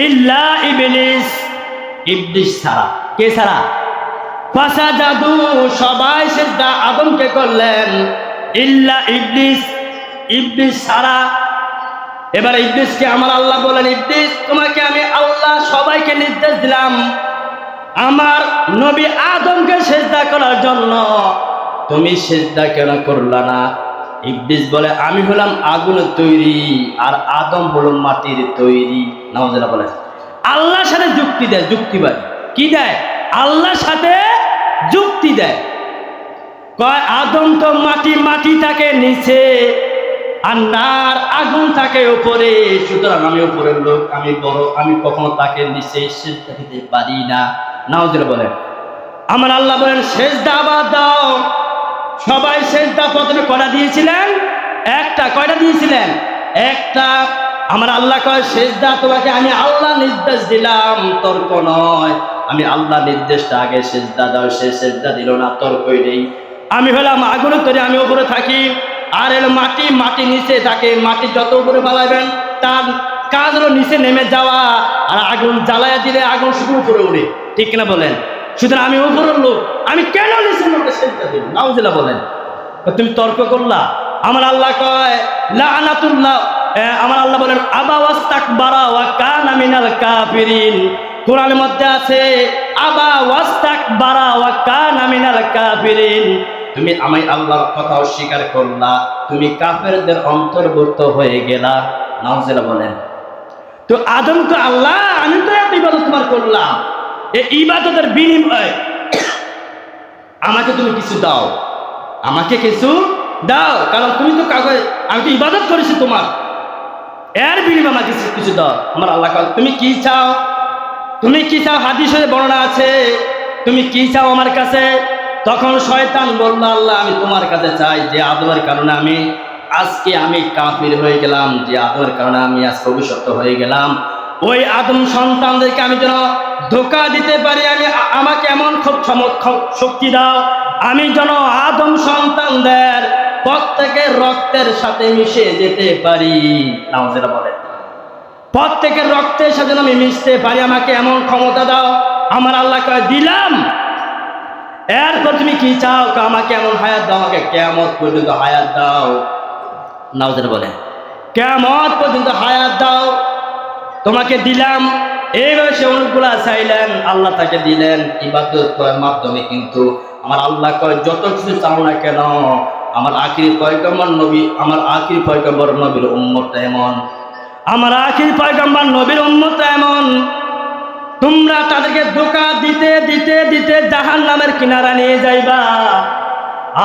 ইল্লা ইবলিস, ইবলিস ছাড়া। কে ছাড়া? ফাসাজাদু, সবাই সিজদা আদমকে করলেন, ইল্লা ইবলিস, ইবলিস ছাড়া। এবার ইবলিসকে আমার আল্লাহ বলেন, ইবলিস তোমাকে আমি আল্লাহ সবাইকে নির্দেশ দিলাম আমার নবী আদমকে সিজদা করার জন্য, তুমি সিজদা কেন করলা না? ইবলিস বলে আমি হলাম আগুনের তৈরি আর আদম হলো মাটির তৈরি। নাউজুবিল্লাহ বলে। আল্লাহর সাথে যুক্তি দেয়, যুক্তিবাদী। কি দেয়? আল্লাহর সাথে যুক্তি দেয়। কয় আদম তো মাটি, মাটি থাকে নিচে, আর নার আগুন থাকে উপরে, সুতরাং আমি উপরের লোক, আমি বড়, আমি কখনো তাকে নিচে সিজদা দিতে পারি না। নাউজুবিল্লাহ বলেন। আমার আল্লাহ বলেন সিজদা আবার দাও। সবাই সিজদা প্রথমে কয়টা দিয়েছিলেন? একটা। কয়টা দিয়েছিলেন? একটা। আমার আল্লাহ কয় সিজদা তোমাকে আমি আল্লাহ নির্দেশ দিলাম, তর্ক নয়। আমি আল্লাহ নির্দেশটা আগে সিজদা দাও, সে সিজদা দিল না, তর্কই নেই। আমি হলাম আগুনের তৈরি, আমি উপরে থাকি, আর এর মাটি, মাটি নিচে থাকে। মাটি যত উপরে বাড়াবেন তার কাজ হলো নিচে নেমে যাওয়া, আর আগুন জ্বালায়া দিলে আগুন শুধু উপরে উঠে। ঠিক কিনা বলেন? সুতরাং আমি উপরের লোক, আমি কেন নিচে লোকটা সিজদা দেব? নাউজুবিল্লাহ বলেন। তুমি তর্ক করলা। আমার আল্লাহ কয় লাআনাতুল্লাহ, আমার আল্লাহ বলেন আবা ওয়াস্তাকবারা ওয়া কানা মিনাল কাফিরিন। কোরআনের মধ্যে আছে আবা ওয়াস্তাকবারা ওয়া কানা মিনাল কাফিরিন। তুমি আমি আল্লাহর কথা অস্বীকার করলা, তুমি কাফেরদের অন্তর্ভুক্ত হয়ে গেলা। নাউজুবিল্লাহ বলেন। তো আদম তো আল্লাহ, আমি তো এত ইবাদত তোমার করলাম, এই ইবাদতের বিনিময়ে আমাকে তুমি কিছু দাও, আমাকে কিছু দাও, কারণ তুমি তো কাগজ, আমি তো ইবাদত করেছি তোমার, এর বিনিময়ে আমাকে কিছু দাও। আমার আল্লাহ তুমি কি চাও? তুমি কি চাও? হাদিসে বর্ণনা আছে, তুমি কি চাও আমার কাছে? তখন শয়তান বলল আল্লাহ আমি তোমার কাছে চাই যে আদমের কারণে আজকে আমি কাফির হয়ে গেলাম, যে আদমের কারণে আমি আজকে অভিশপ্ত হয়ে গেলাম, ওই আদম সন্তানদেরকে আমি যেন ধোঁকা দিতে পারি, আমাকে এমন খুব শক্তি দাও, আমি যেন আদম সন্তানদের প্রত্যেকের রক্তের সাথে মিশে যেতে পারি। নাউজুবিল্লাহ বলেন। প্রত্যেকের রক্তের সাথে আমি মিশতে পারি, আমাকে এমন ক্ষমতা দাও। আমার আল্লাহ কয় দিলাম। এরপর তুমি কি চাও? আমাকে এমন হায়াত দাও, আমাকে কিয়ামত পর্যন্ত হায়াত দাও। নাউজুবিল্লাহ বলেন। কিয়ামত পর্যন্ত হায়াত দাও, তোমাকে দিলাম। এইভাবে সে অনেকগুলা চাইলেন, আল্লাহ তাকে দিলেন ইবাদত করার মাধ্যমে। কিন্তু আমার আল্লাহ কয় যত কিছু চাও না কেন, আমার আখিরি পয়গম্বর নবী, আমার আখিরি পয়গম্বর নবীর উম্মতটা এমন, আমার আখিরি পয়গম্বর নবীর উম্মতটা এমন, তোমরা তাদেরকে ধোঁকা দিতে দিতে দিতে জাহান্নামের কিনারা নিয়ে যাইবা।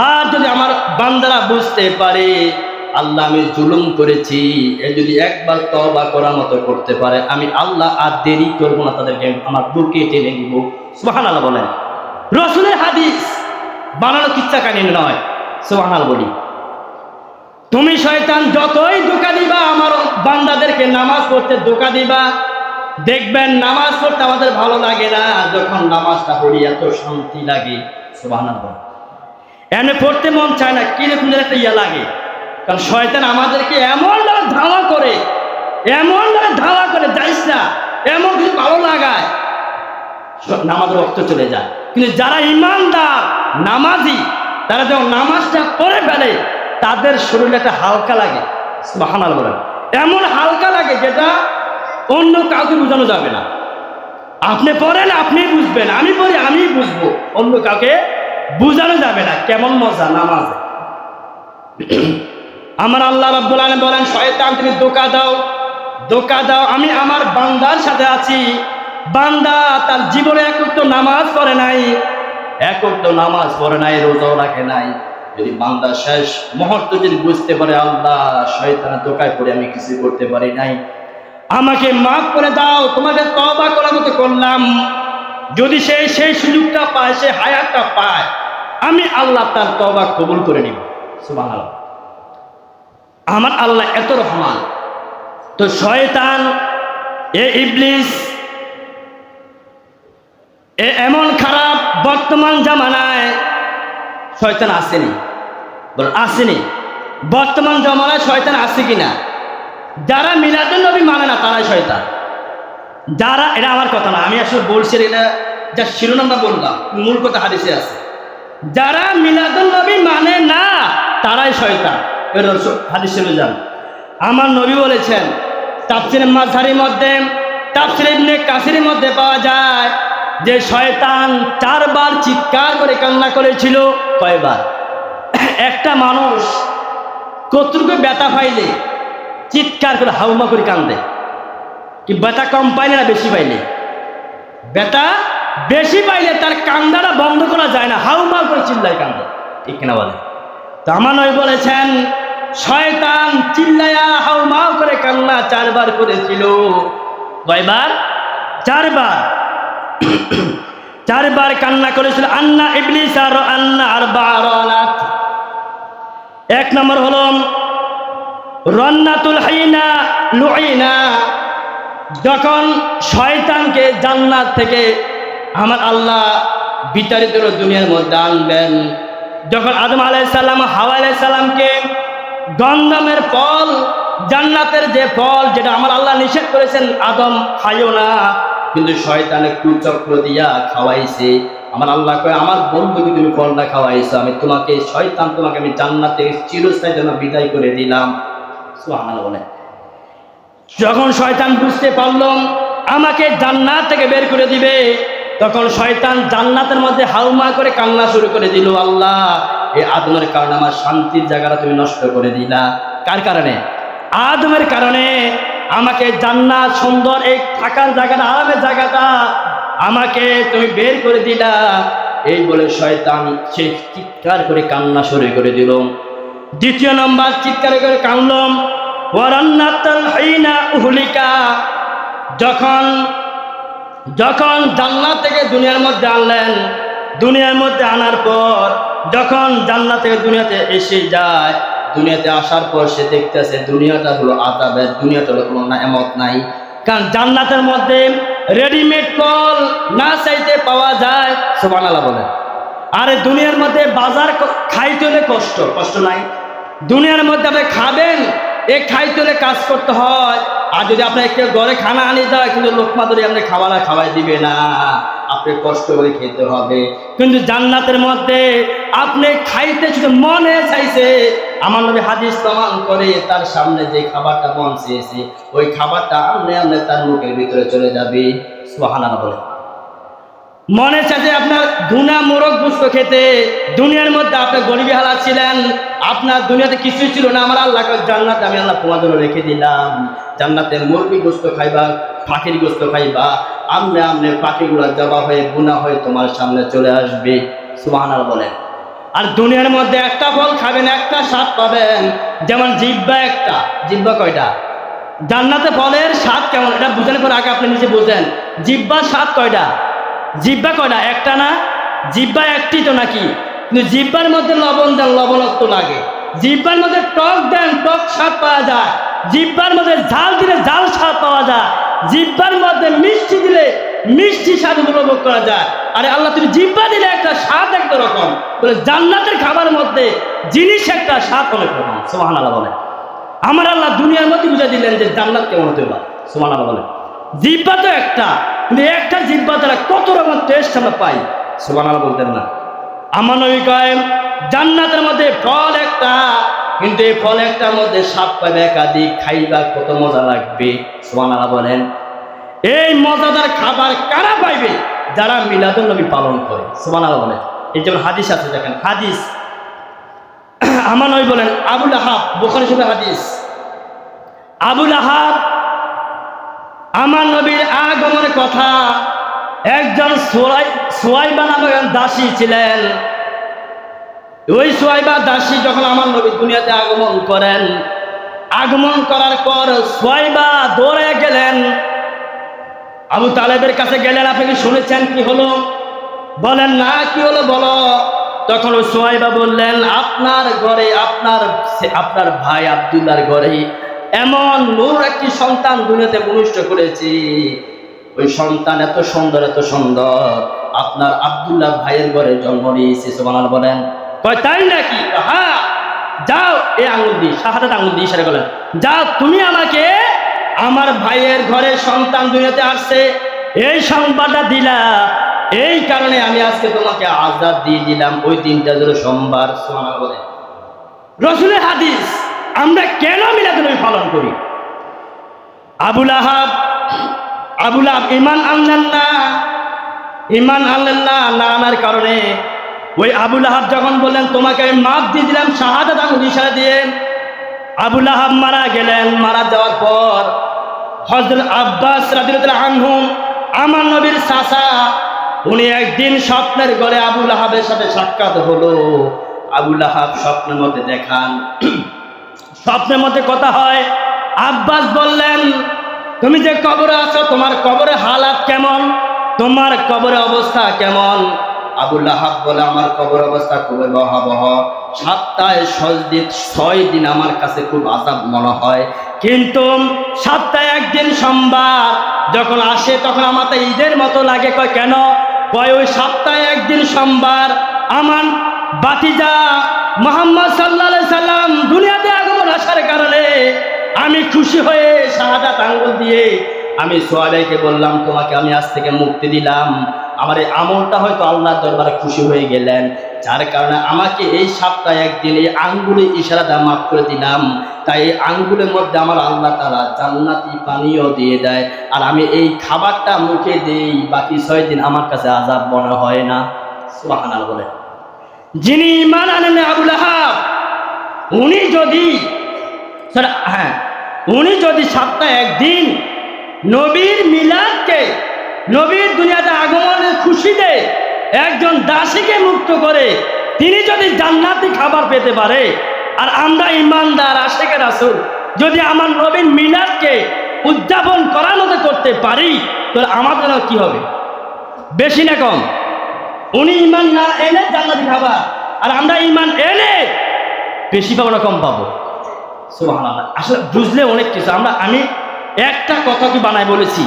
আর যদি আমার বান্দারা বুঝতে পারে আল্লাহ আমি জুলুম করেছি, এ যদি একবার তওবা করার মতো করতে পারে, আমি আল্লাহ আর দেরি করবো না, তাদেরকে আমার বুকে টেনে নিব। সুবহানাল্লাহ বলেন। রাসূলের হাদিস, বানানো কিচ্ছা কাহিনী নয়। সুবহানাল্লাহ বলি। তুমি শয়তান যতই ধোঁকা দিবা আমার বান্দাদেরকে নামাজ পড়তে ধোঁকা দিবা। দেখবেন নামাজ পড়তে আমাদের ভালো লাগে না, যখন নামাজটা পড়ি এত শান্তি লাগে, সুবহানাল্লাহ। এমনি পড়তে মন চায় না, কিরকম যেন একটা ইয়া লাগে। কারণ শয়তান আমাদেরকে এমন ধাওয়া করে, এমন ধাওয়া করে, যাইস না, এমন কিছু ভালো লাগায় নামাজের রক্ত চলে যায়। কিন্তু যারা ইমানদার নামাজি, তারা যখন নামাজটা পড়ে ফেলে তাদের শরীরে একটা হালকা লাগে, সুবহানাল্লাহ বলেন। এমন হালকা লাগে যেটা অন্য কাউকে বোঝানো যাবে না। আপনি পড়েন আপনি বুঝবেন, আমি পড়ি আমি বুঝবো, অন্য কাউকে বোঝানো যাবে না কেমন মজা নামাজে। আমার আল্লাহ রাব্বুল আলামিন বলেন, শয়তান তুমি ধোঁকা দাও, ধোঁকা দাও, আমি আমার বান্দার সাথে আছি। বান্দা তার জীবনে এক ওয়াক্ত নামাজ পড়ে নাই, এক ওয়াক্ত নামাজ পড়ে নাই, রোজাও রাখে নাই। যদি বান্দা শেষ মুহূর্তে যদি বুঝতে পারে আল্লাহ শয়তানের ধোঁকায় পড়ে আমি কিছু করতে পারি নাই, আমাকে মাফ করে দাও, তোমাকে তওবা করার মতো করলাম, যদি সেই সুযোগটা পায়, সে হায়াতটা পায়, আমি আল্লাহ তার তওবা কবুল করে নিব। সুবহানাল্লাহ। আমার আল্লাহ এত রহমান। তো শয়তান ইবলিস এমন খারাপ, বর্তমান জামানায় শয়তান আসেনি, বল আসেনি। বর্তমান জামানায় শয়তান আছে কিনা? যারা মিলাদুন নবী মানে না তারাই শয়তান। যারা, এটা আমার কথা না, আমি আসলে বলছি, এটা যা শিরোনামটা বললাম, মূল কথা হাদিসে আছে। যারা মিলাদুন নবী মানে না তারাই শয়তান, এটা হাদিসে যান। আমার নবী বলেছেন, তাফসীরে মাযহারির মধ্যে, তাফসীরে ইবনে কাসিরের মধ্যে পাওয়া যায় যে শয়তান 4 বার চিৎকার করে কান্না করেছিল। কয়বার? একটা মানুষ কতটুকু ব্যথা পাইলে চিৎকার করে হাউমা করে কান্দে? কি ব্যথা কম পাইলে না বেশি পাইলে? ব্যথা বেশি পাইলে তার কান্দাটা বন্ধ করা যায় না, হাউমা করে চিল্লায় কান্দে, ঠিক কিনা বলে? তো আমার নবী বলেছেন শয়তান চিল্লায়া হাউমাউ করে কান্না 4 বার করেছিল। কয়বার? 4 বার। 4 বার কান্না করেছিল। আন্না ইবলিস আর আন্না আরবারানাত। 1 নম্বর হলো রন্নাতুল হাইনা লুইনা, যখন শয়তানকে জান্নাত থেকে আমার আল্লাহ বিতাড়িত দুনিয়ার মধ্যে আনবেন, যখন আদম আলাইহিস সালাম হাওয়া আলাইহিস সালামকে গন্ধমের ফল, জান্নাতের যে ফল যেটা আমার আল্লাহ নিষেধ করেছেন আদম খাইও না, কিন্তু শয়তানে কুচক্র দিয়া খাওয়াইছে। আমার আল্লাহ কয় আমার বন্ধুকে তুমি ফলটা খাওয়াইছো, আমি তোমাকে শয়তান তোমাকে আমি জান্নাতে চিরস্থায়ী জন্য বিদায় করে দিলাম। সুবহানাল্লাহ বলে। যখন শয়তান বুঝতে পারল আমাকে জান্নাত থেকে বের করে দিবে, তখন শয়তান জান্নাতের মধ্যে হাউমা করে কান্না শুরু করে দিল, আল্লাহ এই আদমের কারণে আমার শান্তির জায়গাটা তুমি নষ্ট করে দিলা। কার কারণে? আদমের কারণে আমাকে জান্নাত সুন্দর এই থাকার জায়গাটা, আরামের জায়গাটা আমাকে তুমি বের করে দিলা। এই বলে শয়তান সে চিৎকার করে কান্না শুরু করে দিল। 2 নম্বর চিৎকার করে কাঁদলাম ওয়ারান্নাতাল হাইনা উহলিকা, যখন জান্নাত থেকে দুনিয়ার মধ্যে আনলেন, দুনিয়ার মধ্যে আনার পর যখন জান্নাত থেকে দুনিয়াতে এসে যায়, দুনিয়াতে আসার পর সে দেখতেছে দুনিয়াটা হলো আযাবের, দুনিয়াটা হলো কোনো নেয়ামত নাই। কারণ জান্নাতের মধ্যে রেডিমেড ফল না চাইতে পাওয়া যায়। সুবহানাল্লাহ বলে। আরে দুনিয়ার মধ্যে বাজার খাইতে হলে কষ্ট নাই। দুনিয়ার মধ্যে আপনি খাবেন, এই খাইতে হলে কাজ করতে হয়। আর যদি আপনার একটা ঘরে খানা আনি দেয়, কিন্তু লোকমা ধরে আপনি খাওয়াই দিবে না, আপনি কষ্ট করে খেতে হবে। কিন্তু জান্নাতের মধ্যে আপনি খাইতে শুধু মনে চাইছে, আমার নবী হাদিস প্রমাণ করে তার সামনে যে খাবারটা মন চেয়েছে ওই খাবারটা আপনি তার মুখের ভিতরে চলে যাবে। সুবহানাল্লাহ বলে। মনে চাইছে আপনার ধুনা মোরগ গোশত খেতে, দুনিয়ার মধ্যে আপনি গরিবী হালাত ছিলেন, আপনার দুনিয়াতে কিছুই ছিল না, আমার আল্লাহ জান্নাতে আমি আল্লাহ তোমার জন্য রেখে দিলাম, জান্নাতে মুরগি গোশত খাইবা, পাখির গোশত খাইবা, আমনে পাখিগুলো জবা হয়ে গুনাহ হয়ে তোমার সামনে চলে আসবে। সুবহানাল্লাহ বলেন। আর দুনিয়ার মধ্যে একটা ফল খাবেন, একটা স্বাদ পাবেন, যেমন জিহ্বা একটা। জিহ্বা কয়টা? জান্নাতে ফলের স্বাদ কেমন এটা বুঝানোর পর আগে আপনি নিজে বুঝেন, জিহ্বার স্বাদ কয়টা? জিহ্বা কয়টা? একটা না? জিহ্বা একটি তো নাকি? কিন্তু জিহ্বার মধ্যে লবণ দেন, লবণাক্ত লাগে। জিহ্বার মধ্যে টক দেন, টক স্বাদ পাওয়া যায়। জিহ্বার মধ্যে ঝাল দিলে ঝাল স্বাদ পাওয়া যায়, জিহ্বার মধ্যে মিষ্টি দিলে মিষ্টি স্বাদ উপভোগ করা যায়। আরে আল্লাহ তুমি জিহ্বা দিলে একটা স্বাদ একটা রকম, বলে জান্নাতের খাবারের মধ্যে জিনিস একটা স্বাদ অনেক রকম। সুবহানাল্লাহ বলে। আমার আল্লাহ দুনিয়ার মধ্যে বুঝে দিলেন যে জান্নাত কেমন হতে পারে। সুবহানাল্লাহ বলে। জিহ্বা তো একটা, কিন্তু একটা জিহ্বা দ্বারা কত রকম টেস্ট আমরা পাই। সুবহানাল্লাহ বলতেন না? আমার নবী কয় জান্নাতের মধ্যে ফল একটা, কিন্তু এই ফল একটার মধ্যে স্বাদ পাবে একাধিক, খাইবা কত মজা লাগবে। সুবহানাল্লাহ বলেন। এই মজাদার খাবার কারা পাইবে? যারা মিলাদুন নবী পালন করে। সুবহানাল্লাহ বলেন। এই যেমন হাদিস আছে, দেখেন হাদিস আমার নবী বলেন, আবুল আহাব, বুখারী শরীফের হাদিস, আবুল আহাব আমার নবীর আগমনের কথা, একজন সুয়াইবা নামক দাসী ছিলেন। ওই সুয়াইবা দাসী যখন আমার নবী দুনিয়াতে আগমন করেন, আগমন করার পর সুয়াইবা দৌড়ে গেলেন আবু তালেবের কাছে গেলেন, আপনি কি শুনেছেন কি হলো? বলেন না, কি হলো বলো। তখন ওই সুয়াইবা বললেন, আপনার ঘরে আপনার ভাই আব্দুল্লাহর ঘরে এমন নূর একটি সন্তান দুনিয়াতে ভূমিষ্ঠ করেছি। ওই সন্তান এত সুন্দর, এত সুন্দর, আপনার আব্দুল্লাহ ভাইয়ের ঘরে জন্ম নিয়েছে। সুবহানাল্লাহ বলেন। কয় তাই নাকি? হ্যাঁ, যাও, এই আঙুল দিয়ে, শাহাদাত আঙুল দিয়ে ইশারা করলেন, যাও তুমি আমাকে আমার ভাইয়ের ঘরে সন্তান দুনিয়াতে আসছে এই সংবাদটা দিলা, এই কারণে আমি আজকে তোমাকে আযাদ দিয়ে দিলাম। ওই দিনটা হলো সোমবার। সুবহানাল্লাহ বলেন। রাসূলের হাদিস। আমরা কেন মিলাদুন নবী পালন করি? আবুল আহাব ঈমান আনলেন না। ঈমান আনলেন না, না আনার কারণে ওই আবুল আহাব যখন বললেন তোমাকে আমি মাফ দিয়ে দিলাম শাহাদাত আঙ্গুল ইশারা দিয়ে, আবুল আহাব মারা গেলেন। মারা যাওয়ার পর হযরত আব্বাস রাদিয়াল্লাহু আনহু, আমার নবীর চাচা, উনি একদিন স্বপ্নের ঘরে আবুল আহাবের সাথে সাক্ষাৎ হলো। আবুল আহাব স্বপ্নের মধ্যে দেখান, স্বপ্নের মধ্যে কথা হয়। আব্বাস বললেন, তুমি যে কবরে আছো তোমার কবরে হালাত কেমন, তোমার কবরে অবস্থা কেমন? আবুল আহাব বলে, আমার কবর অবস্থা খুবই ভয়াবহ। সপ্তাহে 6 দিন আমার কাছে খুব আযাব মনে হয়, কিন্তু সপ্তাহে একদিন সোমবার যখন আসে তখন আমার তো ঈদের মতো লাগে। কয় কেন? কয় ওই সপ্তাহে একদিন সোমবার আমার বাতিজা মুহাম্মদ সাল্লাল্লাহু আলাইহি সাল্লাম দুনিয়াতে আগমন আসার কারণে আমি খুশি হয়ে শাহাদাত আঙ্গুল দিয়ে আমি সুয়াইবাকে বললাম, তোমাকে আমি আজ থেকে মুক্তি দিলাম। আমার এই আমলটা হয়তো আল্লাহর দরবারে খুশি হয়ে গেলেন, যার কারণে আমাকে এই সপ্তাহে একদিন এই আঙ্গুলে ইশারাটা মাফ করে দিলাম। তাই এই আঙ্গুলের মধ্যে আমার আল্লাহ তাআলা জান্নাতি পানীয় দিয়ে দেয়, আর আমি এই খাবারটা মুখে দেই, বাকি 6 দিন আমার কাছে আযাব মনে হয় না। সুবহানাল্লাহ বলে। যিনি ঈমান আনেন আবুল আহাব, উনি যদি সপ্তাহে একদিন নবীর মিলাদকে, নবীর দুনিয়াতে আগমনের খুশিতে একজন দাসীকে মুক্ত করে তিনি যদি জান্নাতি খাবার পেতে পারে, আর আমরা ইমানদার আশিকে রাসূল যদি আমার নবীর মিলাদকে উদযাপন করার মতো করতে পারি, তাহলে আমাদের কি হবে? বেশি না কম? উনি ঈমান না এনে জান্নাতি খাবার, আর আমরা ঈমান এনে বেশি পাবো না কম পাবো? সুবহানাল্লাহ। আসলে বুঝলে অনেক কিছু। আমি একটা কথা কি বানাই বলেছি,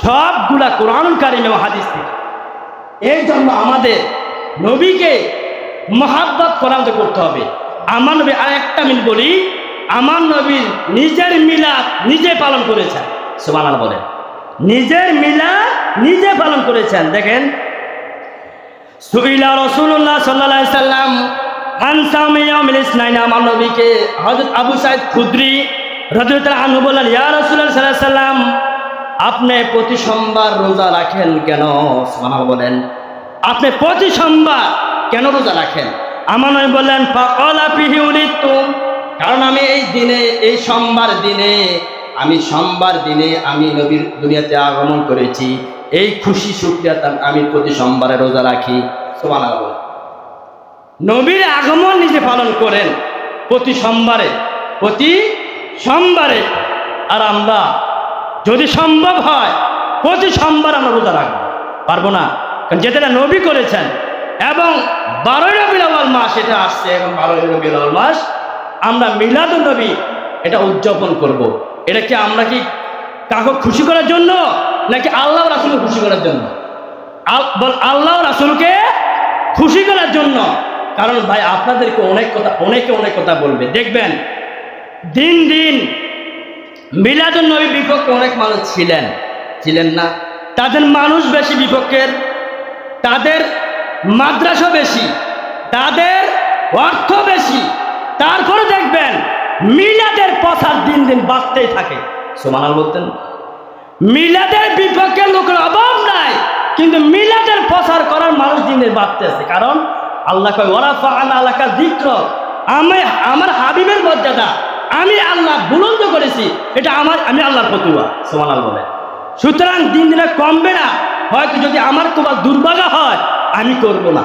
সবগুলা কোরআনুল কারীম এবং হাদিস থেকে। এই জন্য আমাদের নবীকে মহাব্বত করার মতো করতে হবে। আমার নবী, আর একটা মিল বলি, আমার নবী নিজের মিলাদ নিজে পালন করেছেন। সুবহানাল্লাহ বলেন। নিজের মিলাদ নিজে পালন করেছেন। দেখেন, সুইলা রাসূলুল্লাহ সাল্লাল্লাহু আলাইহি সাল্লাম আনসামি ইয়াউমিল ইসনাইন, আমার নবীকে হযরত আবু সাঈদ খুদরি রাদিয়াল্লাহু আনহু বললেন, ইয়া রাসূলুল্লাহ সাল্লাল্লাহু আলাইহি সাল্লাম, আপনি প্রতি সোমবার রোজা রাখেন কেন? সুবহানাল্লাহ বলেন। আপনি প্রতি সোমবার কেন রোজা রাখেন? আমার নবী বললেন, ফাকালা ফিহি উলিদতু, কারণ আমি এই দিনে, এই সোমবার দিনে আমি নবীর দুনিয়াতে আগমন করেছি, এই খুশি শুকরিয়াতে আমি প্রতি সোমবারে রোজা রাখি। সুবহানাল্লাহ বলেন। নবীর আগমন নিজে পালন করেন প্রতি সোমবারে, আর আমরা যদি সম্ভব হয় প্রতি সোমবার আমরা রোজা রাখবো, পারবো না? কারণ যেটা নবী করেছেন, এবং 12 রবিউল আউয়াল মাস এটা আসছে, এবং 12 রবিউল আউয়াল মাস আমরা মিলাদুন নবী এটা উদযাপন করব। এটা কি আমরা কি কাউকে খুশি করার জন্য নাকি আল্লাহ রাসূলকে খুশি করার জন্য? আল্লাহ রাসূলকে খুশি করার জন্য। কারণ ভাই আপনাদেরকে অনেকে অনেক কথা বলবে, দেখবেন দিন দিন মিলাদুন নবী বিপক্ষে অনেক মানুষ ছিলেন না? তাদের মানুষ বেশি বিপক্ষের, তাদের মাদ্রাসা বেশি, তাদের অর্থ বেশি, তারপরে দেখবেন মিলাদের প্রচার দিন দিন বাড়তেই থাকে। সুবহানাল্লাহ বলতেন। মিলাদের বিপক্ষে লোকের অভাব নাই, কিন্তু মিলাদের প্রচার করার মানুষ দিন দিন বাড়তে আছে। কারণ আল্লাহ কয় ওয়ারাফা'না লাকা যিকরাক, আমার হাবিবের মর্যাদা আমি আল্লাহ বুলন্দ করেছি, এটা আমি আল্লাহর ফতোয়া। সুবহানাল্লাহ বলে। সুতরাং দিন দিনে কমবে না। হয়তো যদি আমার কপাল দুর্ভাগ্য হয় আমি করব না,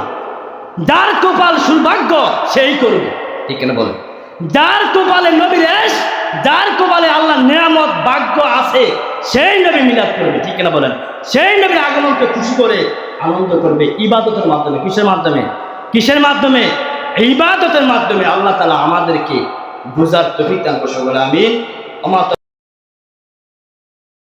যার কপাল সৌভাগ্য সেই করবে। ঠিক কিনা বলেন? যার কপালে নবীর এশ, যার কপালে আল্লাহ নিয়ামত ভাগ্য আছে সেই নবী মিলাদ করবে। ঠিক কিনা বলেন? সেই নবীর আগমনকে খুশি করে আনন্দ করবে ইবাদতের মাধ্যমে। কিসের মাধ্যমে? ইবাদতের মাধ্যমে। আল্লাহ তাআলা আমাদেরকে বুঝার তৌফিক দান করুন। আমিন।